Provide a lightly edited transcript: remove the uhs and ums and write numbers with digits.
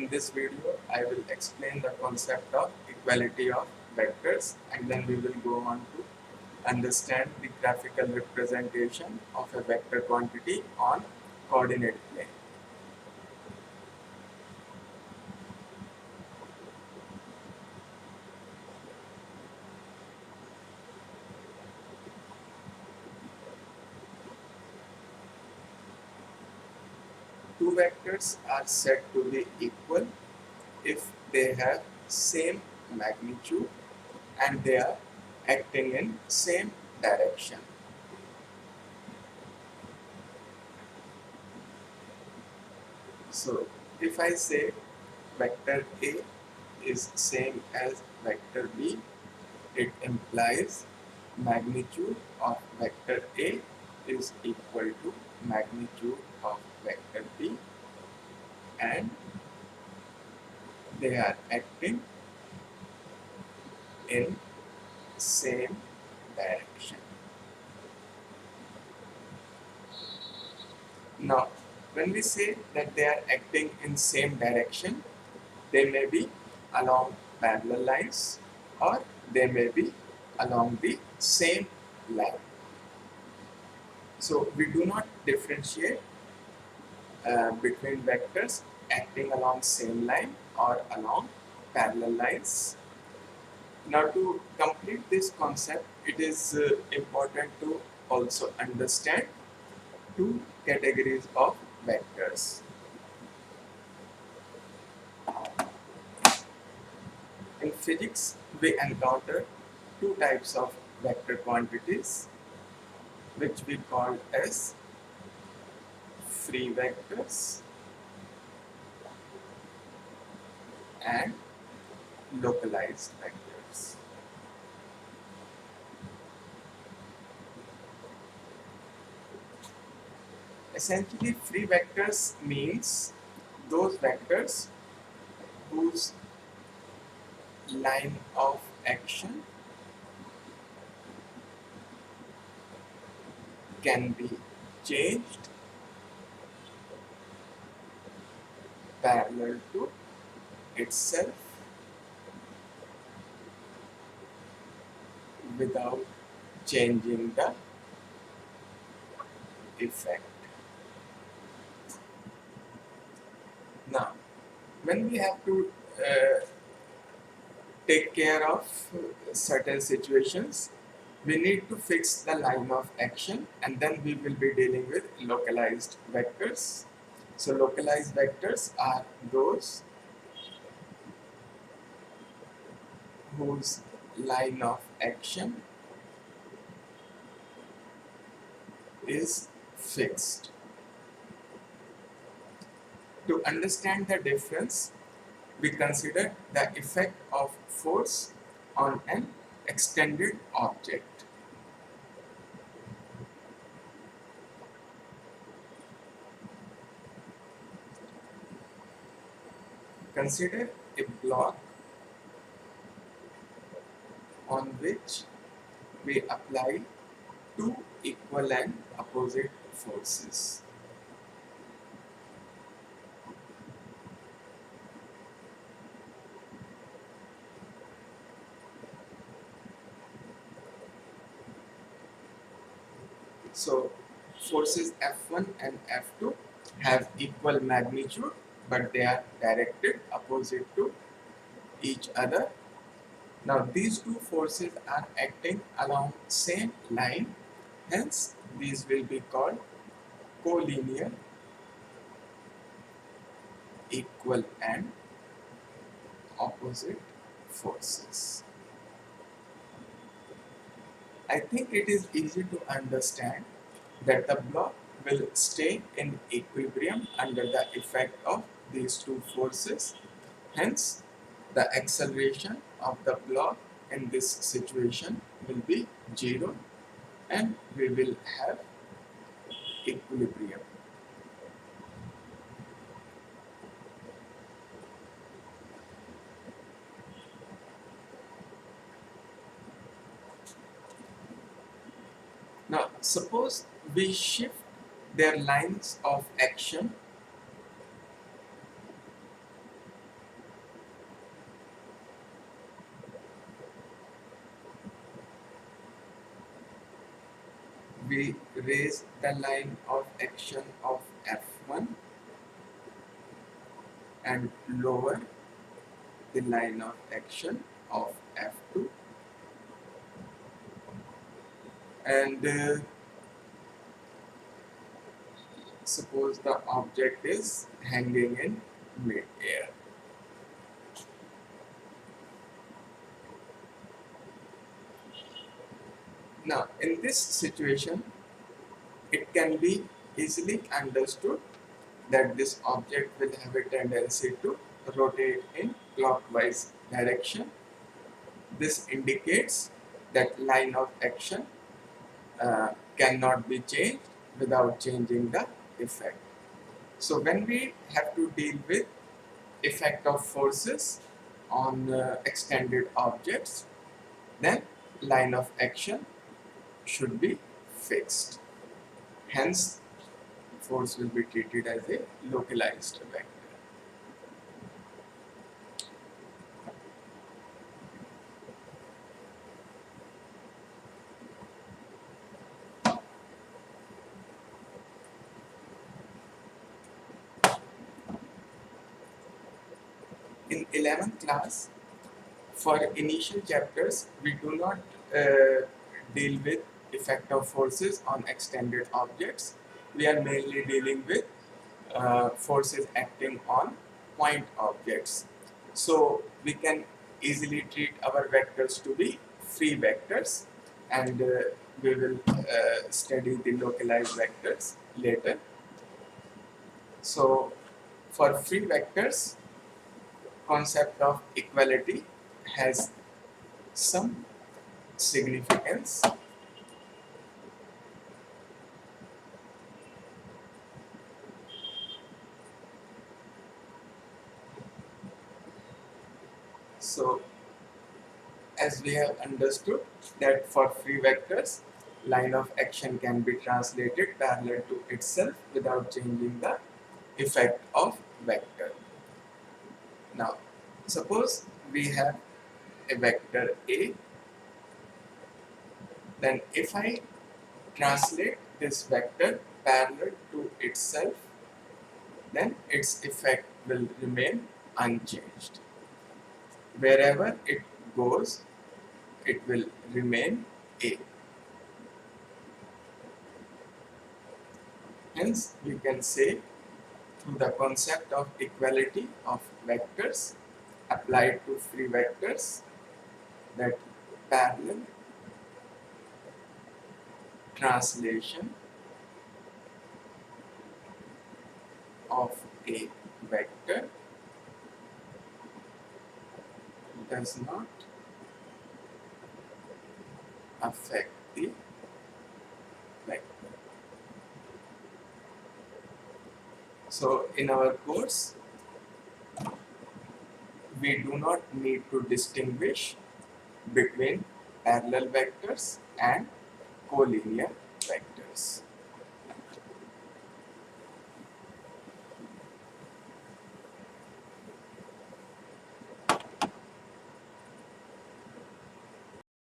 In this video, I will explain the concept of equality of vectors, and then we will go on to understand the graphical representation of a vector quantity on coordinate plane. Two vectors are said to be equal if they have same magnitude and they are acting in same direction. So if I say vector A is same as vector B, it implies magnitude of vector A is equal to magnitude of vector B, and they are acting in same direction. Now, when we say that they are acting in same direction, they may be along parallel lines or they may be along the same line. So we do not differentiate between vectors acting along same line or along parallel lines. Now, to complete this concept, it is important to also understand two categories of vectors. In physics, we encounter two types of vector quantities, which we call as free vectors and localized vectors. Essentially, free vectors means those vectors whose line of action can be changed parallel to itself without changing the effect. Now, when we have to take care of certain situations, we need to fix the line of action, and then we will be dealing with localized vectors. So localized vectors are those whose line of action is fixed. To understand the difference, we consider the effect of force on an extended object. Consider a block on which we apply two equal and opposite forces. So forces F1 and F2 have equal magnitude, but they are directed opposite to each other. Now these two forces are acting along same line, hence these will be called collinear equal and opposite forces. I think it is easy to understand that the block will stay in equilibrium under the effect of these two forces. Hence, the acceleration of the block in this situation will be 0 and we will have equilibrium. Now, suppose we shift their lines of action we raise the line of action of F1 and lower the line of action of F2, and suppose the object is hanging in mid-air. Now, in this situation, it can be easily understood that this object will have a tendency to rotate in clockwise direction. This indicates that line of action cannot be changed without changing the effect. So when we have to deal with effect of forces on extended objects, then line of action should be fixed. Hence, force will be treated as a localized vector. In 11th class, for initial chapters, we do not deal with effect of forces on extended objects. We are mainly dealing with forces acting on point objects. So we can easily treat our vectors to be free vectors, and we will study the localized vectors later. So for free vectors, concept of equality has some significance. So as we have understood that for free vectors, line of action can be translated parallel to itself without changing the effect of vector. Now, suppose we have a vector A, then if I translate this vector parallel to itself, then its effect will remain unchanged. Wherever it goes, it will remain A. Hence, we can say through the concept of equality of vectors applied to free vectors that parallel translation of a vector does not affect the vector. So in our course, we do not need to distinguish between parallel vectors and collinear vectors.